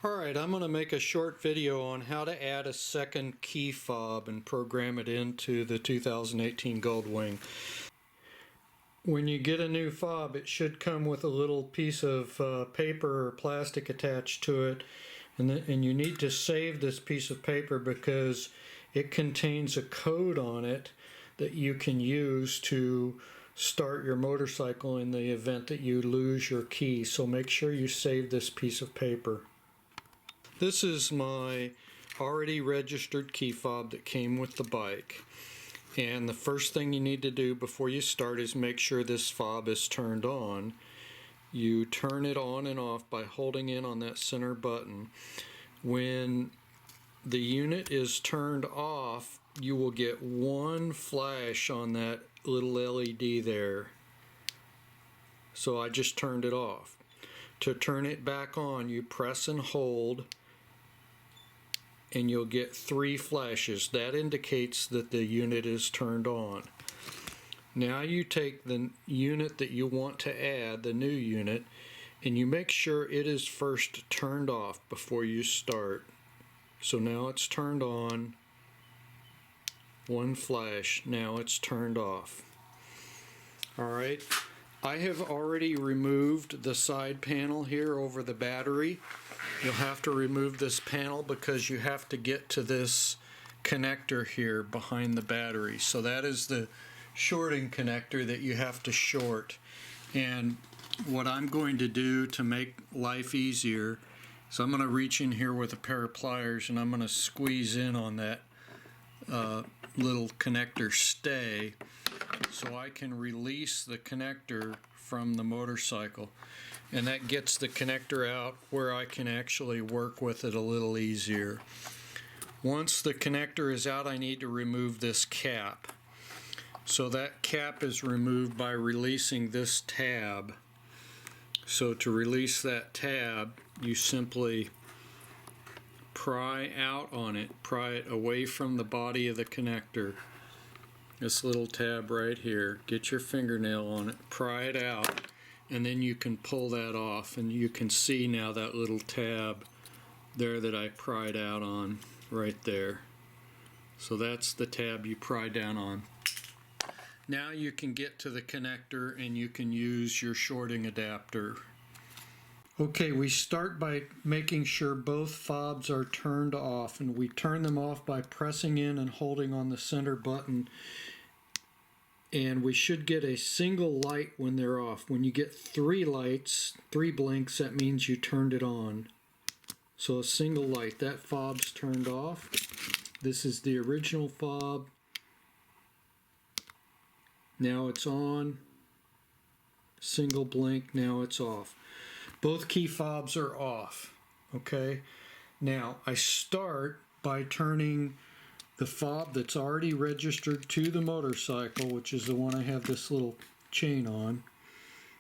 Alright, I'm going to make a short video on how to add a second key fob and program it into the 2018 Goldwing. When you get a new fob, it should come with a little piece of paper or plastic attached to it, and you need to save this piece of paper because it contains a code on it that you can use to start your motorcycle in the event that you lose your key. So make sure you save this piece of paper. This is my already registered key fob that came with the bike. And the first thing you need to do before you start is make sure this fob is turned on. You turn it on and off by holding in on that center button. When the unit is turned off, you will get one flash on that little LED there. So I just turned it off. To turn it back on, you press and hold, and you'll get 3 flashes. That indicates that the unit is turned on. Now you take the unit that you want to add, the new unit, and you make sure it is first turned off before you start. So now it's turned on, 1 flash, now it's turned off. Alright, I have already removed the side panel here over the battery. You'll have to remove this panel because you have to get to this connector here behind the battery. So that is the shorting connector that you have to short. And what I'm going to do to make life easier is I'm going to reach in here with a pair of pliers and I'm going to squeeze in on that little connector stay so I can release the connector from the motorcycle. And that gets the connector out where I can actually work with it a little easier. Once the connector is out, I need to remove this cap. So that cap is removed by releasing this tab. So to release that tab, you simply pry out on it, pry it away from the body of the connector. This little tab right here, get your fingernail on it, pry it out, and then you can pull that off, and you can see now that little tab there that I pried out on right there. So that's the tab you pry down on. Now you can get to the connector and you can use your shorting adapter. Okay, we start by making sure both fobs are turned off, and we turn them off by pressing in and holding on the center button. And we should get a single light when they're off. When you get 3 lights, 3 blinks, that means you turned it on. So a single light, that fob's turned off. This is the original fob. Now it's on. Single blink, now it's off. Both key fobs are off. Okay. Now I start by turning the fob that's already registered to the motorcycle, which is the one I have this little chain on.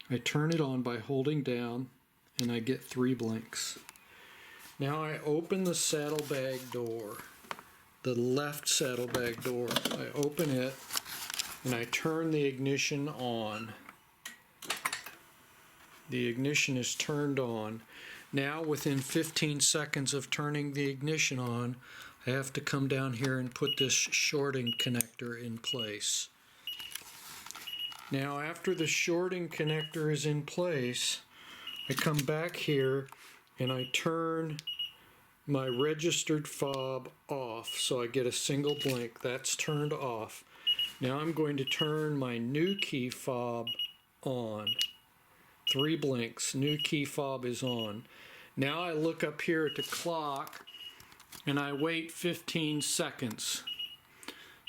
I turn it on by holding down and I get 3 blinks. Now I open the saddlebag door, the left saddlebag door. I open it and I turn the ignition on. The ignition is turned on. Now within 15 seconds of turning the ignition on, I have to come down here and put this shorting connector in place. Now after the shorting connector is in place, I come back here and I turn my registered fob off so I get a single blink. That's turned off. Now I'm going to turn my new key fob on. 3 blinks, new key fob is on. Now I look up here at the clock and I wait 15 seconds.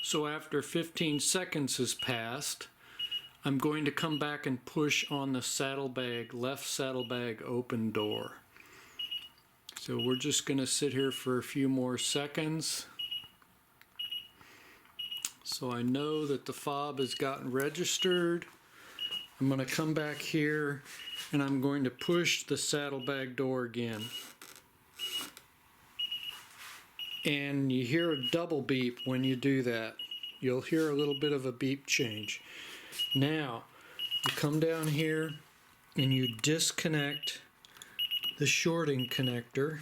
So after 15 seconds has passed, I'm going to come back and push on the saddlebag, left saddlebag open door. So we're just going to sit here for a few more seconds. So I know that the fob has gotten registered. I'm going to come back here and I'm going to push the saddlebag door again. And you hear a double beep when you do that. You'll hear a little bit of a beep change. Now, you come down here and you disconnect the shorting connector.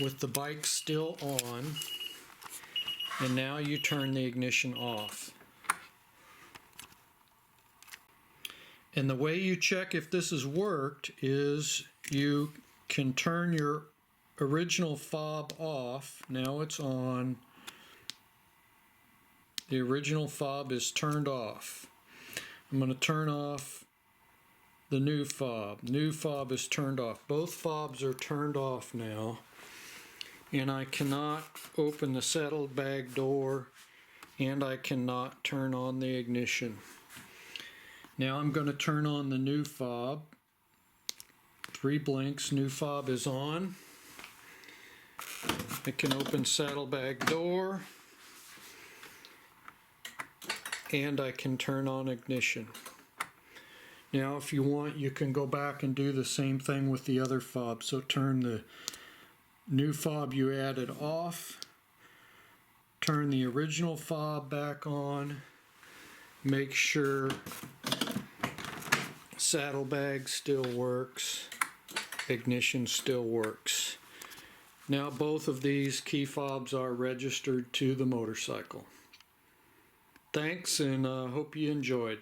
with the bike still on, and now you turn the ignition off. And the way you check if this has worked is you can turn your original fob off. Now it's on. The original fob is turned off. I'm going to turn off the new fob. New fob is turned off. Both fobs are turned off now. And I cannot open the saddlebag door, and I cannot turn on the ignition. Now I'm going to turn on the new fob. 3 blinks, new fob is on. I can open saddlebag door, and I can turn on ignition. Now if you want, you can go back and do the same thing with the other fob. So turn the new fob you added off, turn the original fob back on, make sure saddlebag still works, ignition still works. Now both of these key fobs are registered to the motorcycle. Thanks, and hope you enjoyed.